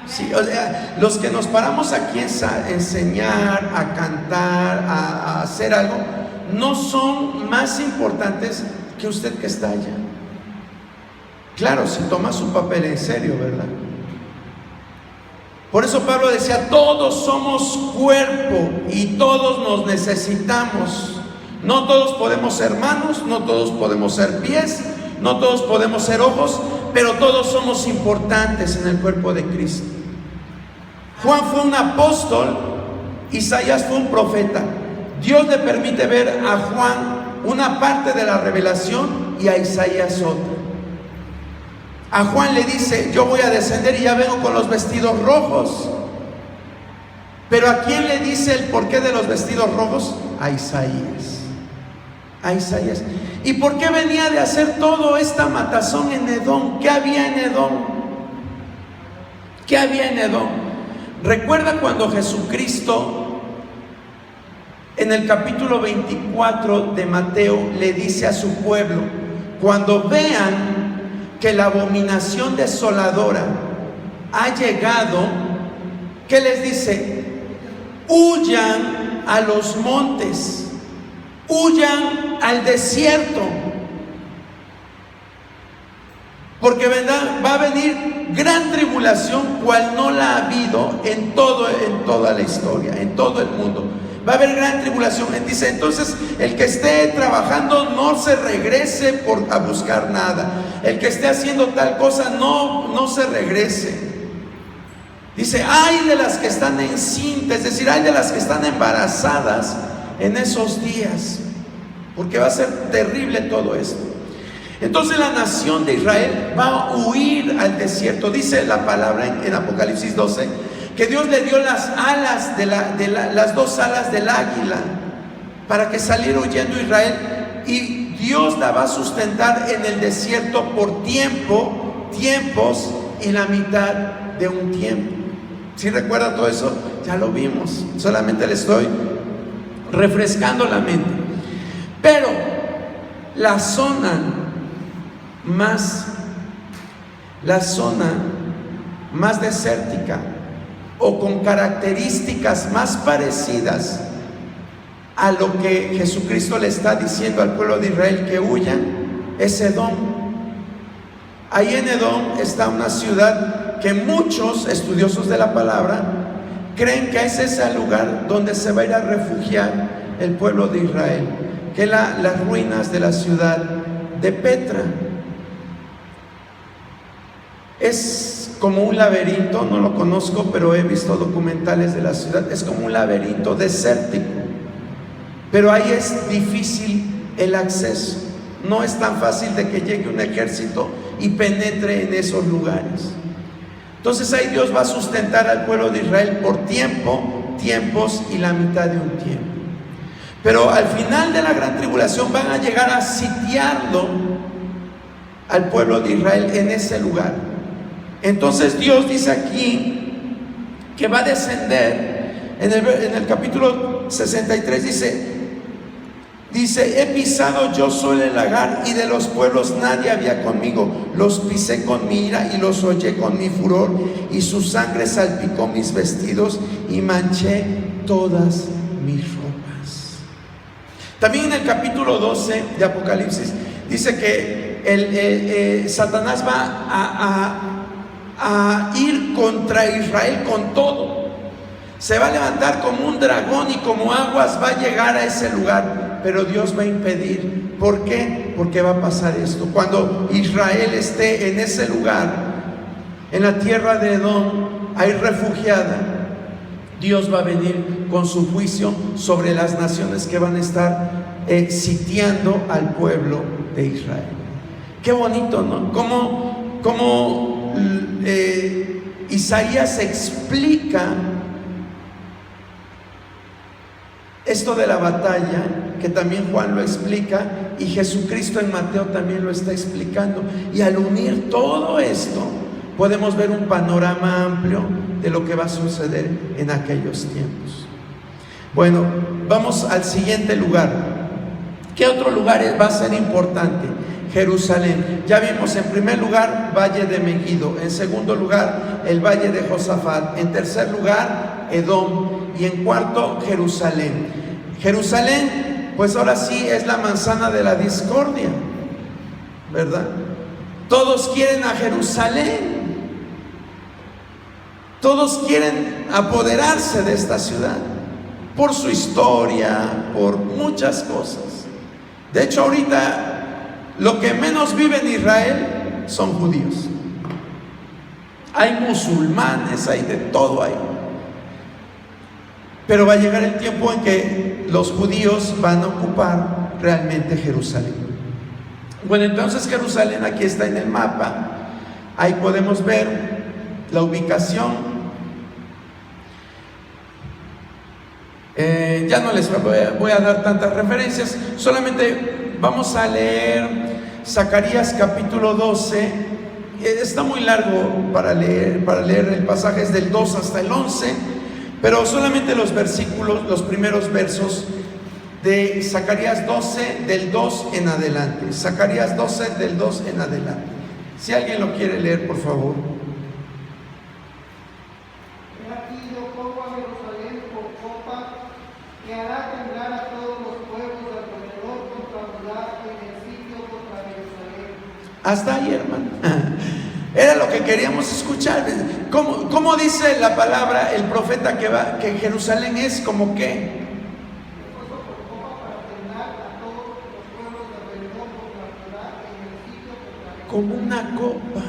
Sí, o sea, los que nos paramos aquí a enseñar, a cantar, a hacer algo, no son más importantes que usted que está allá. Claro, si toma su papel en serio, ¿verdad? Por eso Pablo decía: todos somos cuerpo y todos nos necesitamos. No todos podemos ser manos, no todos podemos ser pies, no todos podemos ser ojos, pero todos somos importantes en el cuerpo de Cristo. Juan fue un apóstol, Isaías fue un profeta. Dios le permite ver a Juan una parte de la revelación y a Isaías otra. A Juan le dice: yo voy a descender y ya vengo con los vestidos rojos. Pero ¿a quién le dice el porqué de los vestidos rojos? A Isaías. A Isaías. ¿Y por qué venía de hacer toda esta matazón en Edom? ¿Qué había en Edom? ¿Qué había en Edom? Recuerda cuando Jesucristo, en el capítulo 24 de Mateo, le dice a su pueblo: cuando vean que la abominación desoladora ha llegado, ¿qué les dice? Huyan a los montes, huyan al desierto, porque va a venir gran tribulación, cual no la ha habido en toda la historia, en todo el mundo. Va a haber gran tribulación. Dice: entonces el que esté trabajando no se regrese a buscar nada. El que esté haciendo tal cosa no se regrese. Dice: ay de las que están encintas, es decir, ay de las que están embarazadas en esos días, porque va a ser terrible todo esto. Entonces la nación de Israel va a huir al desierto. Dice la palabra en Apocalipsis 12 que Dios le dio las alas las dos alas del águila para que saliera huyendo Israel, y Dios la va a sustentar en el desierto por tiempos y la mitad de un tiempo. ¿Sí recuerda todo eso? Ya lo vimos, solamente le estoy refrescando la mente. Pero la zona más desértica, o con características más parecidas a lo que Jesucristo le está diciendo al pueblo de Israel que huyan, es Edom. Ahí en Edom está una ciudad que muchos estudiosos de la palabra creen que ese es el lugar donde se va a ir a refugiar el pueblo de Israel, que es las ruinas de la ciudad de Petra. Es como un laberinto, no lo conozco, pero he visto documentales de la ciudad. Es como un laberinto desértico, pero ahí es difícil el acceso. No es tan fácil de que llegue un ejército y penetre en esos lugares. Entonces ahí Dios va a sustentar al pueblo de Israel por tiempos y la mitad de un tiempo. Pero al final de la gran tribulación van a llegar a sitiarlo al pueblo de Israel en ese lugar. Entonces Dios dice aquí que va a descender en el capítulo 63, dice: he pisado yo solo el lagar, y de los pueblos nadie había conmigo. Los pisé con mi ira y los hollé con mi furor, y su sangre salpicó mis vestidos y manché todas mis ropas. También en el capítulo 12 de Apocalipsis dice que Satanás va a ir contra Israel con todo. Se va a levantar como un dragón y como aguas va a llegar a ese lugar, pero Dios va a impedir. ¿Por qué? Porque va a pasar esto. Cuando Israel esté en ese lugar, en la tierra de Edom, ahí refugiada, Dios va a venir con su juicio sobre las naciones que van a estar sitiando al pueblo de Israel. Qué bonito, ¿no? Como Isaías explica esto de la batalla, que también Juan lo explica, y Jesucristo en Mateo también lo está explicando. Y al unir todo esto, podemos ver un panorama amplio de lo que va a suceder en aquellos tiempos. Bueno, vamos al siguiente lugar. ¿Qué otro lugar va a ser importante? Jerusalén. Ya vimos, en primer lugar, Valle de Megiddo. En segundo lugar, el Valle de Josafat. En tercer lugar, Edom. Y en cuarto, Jerusalén. Jerusalén, pues ahora sí es la manzana de la discordia, ¿verdad? Todos quieren a Jerusalén. Todos quieren apoderarse de esta ciudad por su historia, por muchas cosas. De hecho, ahorita lo que menos vive en Israel son judíos. Hay musulmanes, hay de todo ahí. Pero va a llegar el tiempo en que los judíos van a ocupar realmente Jerusalén. Bueno, entonces Jerusalén aquí está en el mapa. Ahí podemos ver la ubicación. Ya no les voy a dar tantas referencias. Solamente vamos a leer Zacarías capítulo 12. Está muy largo para leer el pasaje, es del 2 hasta el 11. Pero solamente los primeros versos de Zacarías 12, del 2 en adelante. Zacarías 12, del 2 en adelante. Si alguien lo quiere leer, por favor. He aquí yo pongo a Jerusalén por copa, que hará temblar a todos los pueblos alrededor contra Judá, en el sitio contra Jerusalén. Hasta ahí, hermano. Era lo que queríamos escuchar. ¿Cómo dice la palabra, el profeta, que Jerusalén es como qué? Como una copa.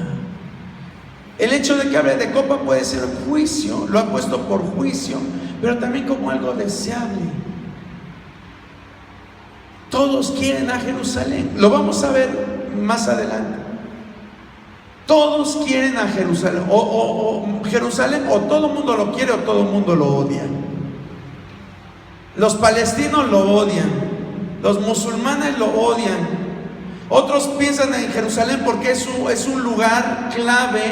El hecho de que hable de copa puede ser juicio, lo ha puesto por juicio, pero también como algo deseable. Todos quieren a Jerusalén. Lo vamos a ver más adelante. Todos quieren a Jerusalén, o Jerusalén, o todo el mundo lo quiere o todo el mundo lo odia. Los palestinos lo odian, los musulmanes lo odian. Otros piensan en Jerusalén porque es un lugar clave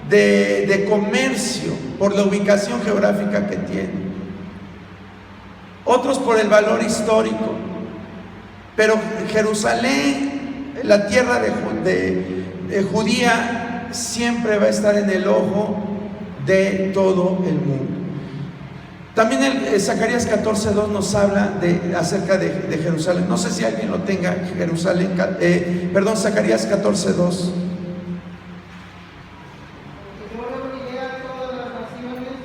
de comercio, por la ubicación geográfica que tiene. Otros por el valor histórico. Pero Jerusalén, la tierra de judía, siempre va a estar en el ojo de todo el mundo. También Zacarías 14:2 nos habla acerca de Jerusalén. No sé si alguien lo tenga. Zacarías 14:2. Yo reuniré a todas las naciones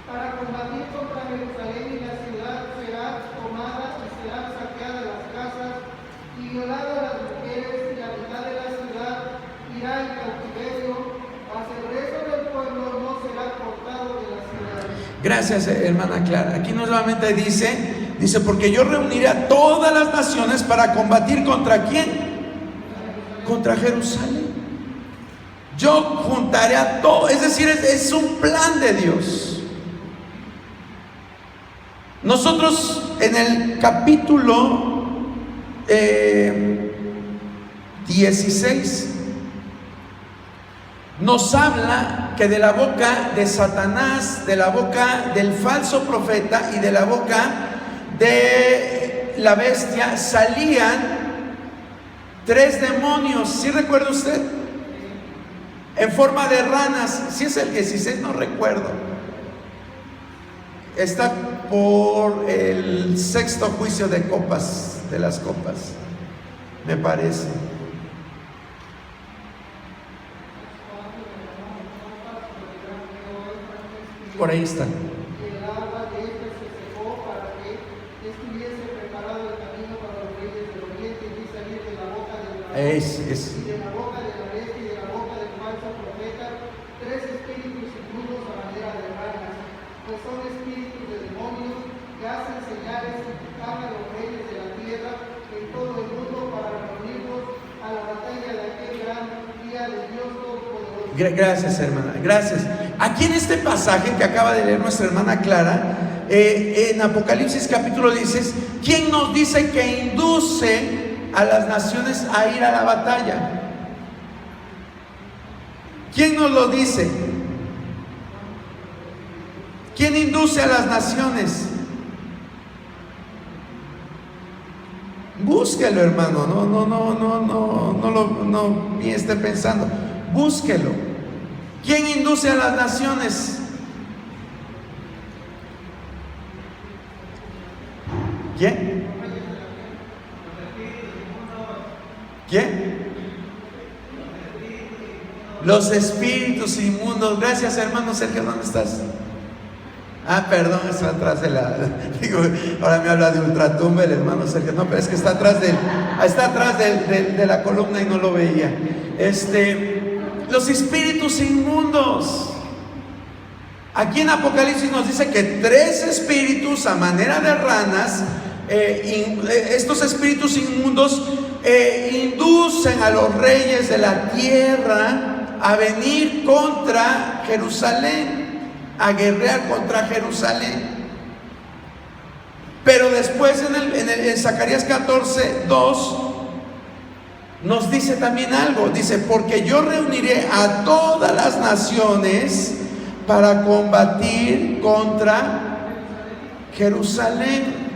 para combatir contra Jerusalén, y la ciudad será tomada y serán saqueadas las casas y violadas las mujeres, y la mitad de la ciudad irá en cautiverio, mas el resto del pueblo no será cortado de la ciudad. Gracias, hermana Clara. Aquí nuevamente dice, porque yo reuniré a todas las naciones para combatir contra ¿quién? contra Jerusalén. Yo juntaré a todo, es decir, es un plan de Dios. Nosotros en el capítulo 16 nos habla que de la boca de Satanás, de la boca del falso profeta y de la boca de la bestia salían 3 demonios. ¿Sí recuerda usted? En forma de ranas. Si es el 16, no recuerdo. Está por el 6º juicio de copas, de las copas, me parece. Por ahí está. Y el agua de éste se secó para que estuviese preparado el camino para los reyes del oriente, y vi salir de la boca del dragón, y de la boca de la bestia y de la boca del falso profeta 3 espíritus inmundos a manera de ranas, pues son espíritus de demonios que hacen señales y buscan a los reyes de la tierra en todo el mundo para reunirlos a la batalla de aquel gran día de Dios Todopoderoso. Gracias, hermana, gracias. Aquí en este pasaje que acaba de leer nuestra hermana Clara, en Apocalipsis capítulo 16, ¿quién nos dice que induce a las naciones a ir a la batalla? ¿Quién nos lo dice? ¿Quién induce a las naciones? Búsquelo, hermano, no ni esté pensando, búsquelo. ¿Quién induce a las naciones? ¿Quién? ¿Quién? Los espíritus inmundos. Gracias, hermano Sergio, ¿dónde estás? Perdón, está atrás de la... Digo, ahora me habla de ultratumba el hermano Sergio. No, pero es que está atrás de la columna y no lo veía. Los espíritus inmundos. Aquí en Apocalipsis nos dice que 3 espíritus a manera de ranas, estos espíritus inmundos inducen a los reyes de la tierra a venir contra Jerusalén, a guerrear contra Jerusalén. Pero después en Zacarías 14:2 nos dice también algo. Dice: porque yo reuniré a todas las naciones para combatir contra Jerusalén.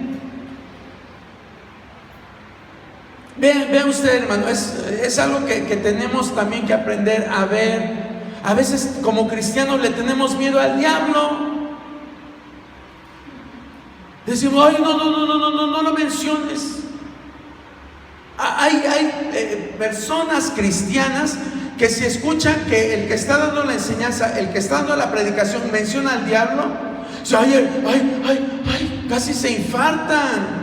Vean usted, hermano, es algo que tenemos también que aprender a ver. A veces como cristianos le tenemos miedo al diablo. Decimos: ay, no lo menciones. Hay personas cristianas que si escuchan que el que está dando la enseñanza, el que está dando la predicación menciona al diablo, casi se infartan.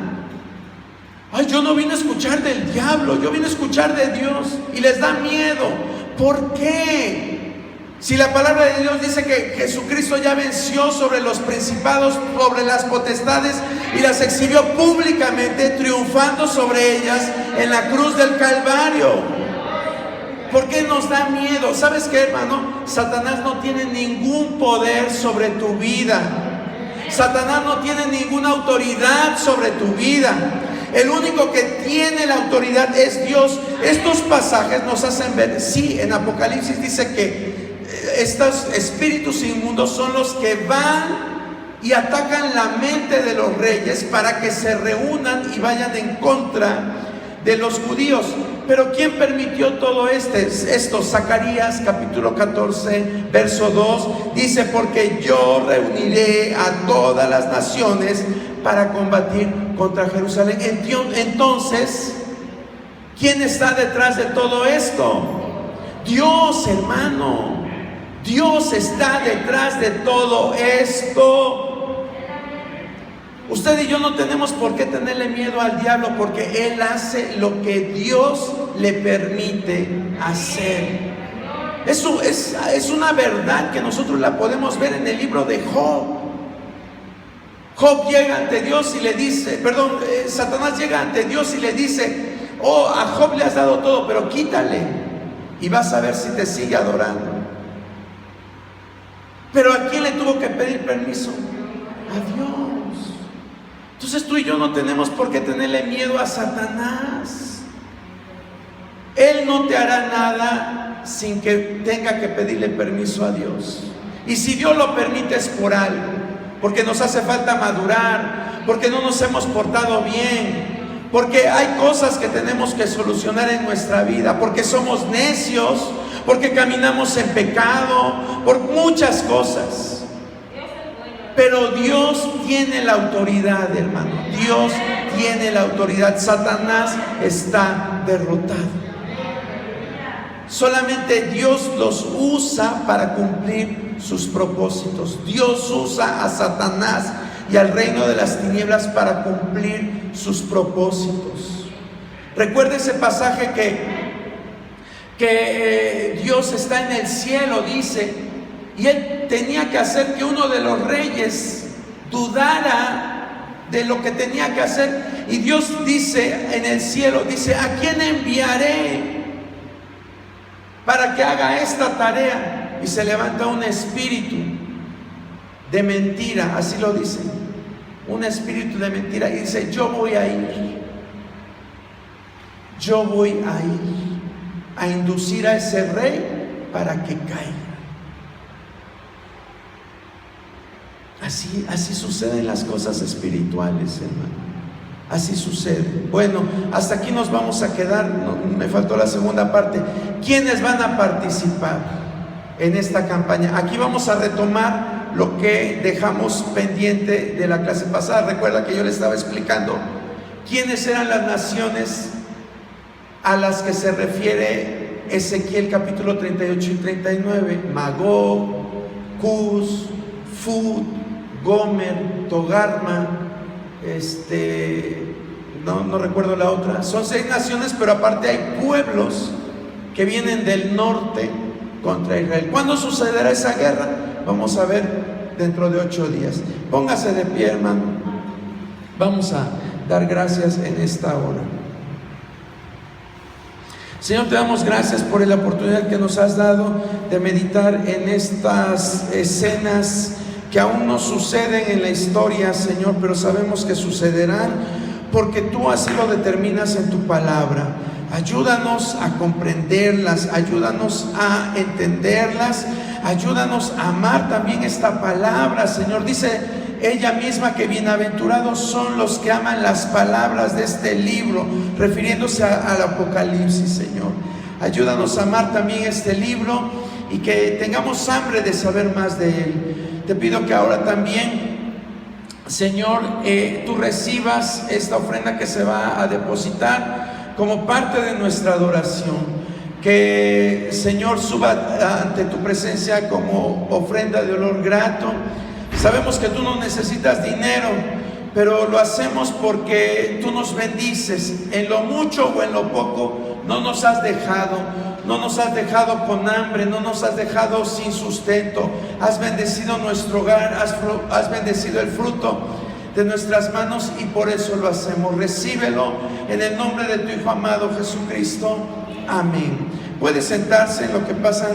Ay, yo no vine a escuchar del diablo, yo vine a escuchar de Dios, y les da miedo. ¿Por qué? Si la palabra de Dios dice que Jesucristo ya venció sobre los principados, sobre las potestades, y las exhibió públicamente, triunfando sobre ellas en la cruz del Calvario. ¿Por qué nos da miedo? ¿Sabes qué, hermano? Satanás no tiene ningún poder sobre tu vida. Satanás no tiene ninguna autoridad sobre tu vida. El único que tiene la autoridad es Dios. Estos pasajes nos hacen ver, sí, en Apocalipsis dice que estos espíritus inmundos son los que van y atacan la mente de los reyes para que se reúnan y vayan en contra de los judíos. Pero ¿quién permitió todo esto? Zacarías capítulo 14 verso 2 dice: porque yo reuniré a todas las naciones para combatir contra Jerusalén. Entonces, ¿quién está detrás de todo esto? Dios, hermano. Dios está detrás de todo esto. Usted y yo no tenemos por qué tenerle miedo al diablo, porque Él hace lo que Dios le permite hacer. Eso es una verdad que nosotros la podemos ver en el libro de Job. Job llega ante Dios y le dice, Satanás llega ante Dios y le dice: oh, a Job le has dado todo, pero quítale y vas a ver si te sigue adorando. Pero ¿a quién le tuvo que pedir permiso? A Dios. Entonces tú y yo no tenemos por qué tenerle miedo a Satanás. Él no te hará nada sin que tenga que pedirle permiso a Dios. Y si Dios lo permite es por algo, porque nos hace falta madurar, porque no nos hemos portado bien, porque hay cosas que tenemos que solucionar en nuestra vida, porque somos necios, porque caminamos en pecado, por muchas cosas. Pero Dios tiene la autoridad, hermano. Dios tiene la autoridad. Satanás está derrotado. Solamente Dios los usa para cumplir sus propósitos. Dios usa a Satanás y al reino de las tinieblas para cumplir sus propósitos. Recuerda ese pasaje que Dios está en el cielo, dice, y Él tenía que hacer que uno de los reyes dudara de lo que tenía que hacer. Y Dios dice en el cielo, dice, ¿a quién enviaré para que haga esta tarea? Y se levanta un espíritu de mentira, así lo dice, un espíritu de mentira, y dice, yo voy a ir a inducir a ese rey para que caiga. Así suceden las cosas espirituales, hermano. Así sucede. Bueno, hasta aquí nos vamos a quedar. Me faltó la segunda parte. ¿Quiénes van a participar en esta campaña? Aquí vamos a retomar lo que dejamos pendiente de la clase pasada. Recuerda que yo le estaba explicando quiénes eran las naciones a las que se refiere Ezequiel capítulo 38 y 39. Magog, Cus, Fud, Gomer, Togarma, no recuerdo la otra. Son 6 naciones, pero aparte hay pueblos que vienen del norte contra Israel. ¿Cuándo sucederá esa guerra? Vamos a ver dentro de 8 días. Póngase de pie, hermano. Vamos a dar gracias en esta hora. Señor, te damos gracias por la oportunidad que nos has dado de meditar en estas escenas que aún no suceden en la historia, Señor, pero sabemos que sucederán porque tú así lo determinas en tu palabra. Ayúdanos a comprenderlas, ayúdanos a entenderlas, ayúdanos a amar también esta palabra, Señor. Dice ella misma que bienaventurados son los que aman las palabras de este libro, refiriéndose al Apocalipsis, Señor. Ayúdanos a amar también este libro y que tengamos hambre de saber más de él. Te pido que ahora también, Señor, tú recibas esta ofrenda que se va a depositar como parte de nuestra adoración. Que, Señor, suba ante tu presencia como ofrenda de olor grato. Sabemos que tú no necesitas dinero, pero lo hacemos porque tú nos bendices. En lo mucho o en lo poco no nos has dejado. No nos has dejado con hambre, no nos has dejado sin sustento. Has bendecido nuestro hogar, has bendecido el fruto de nuestras manos y por eso lo hacemos. Recíbelo en el nombre de tu Hijo amado Jesucristo. Amén. Puede sentarse en lo que pasan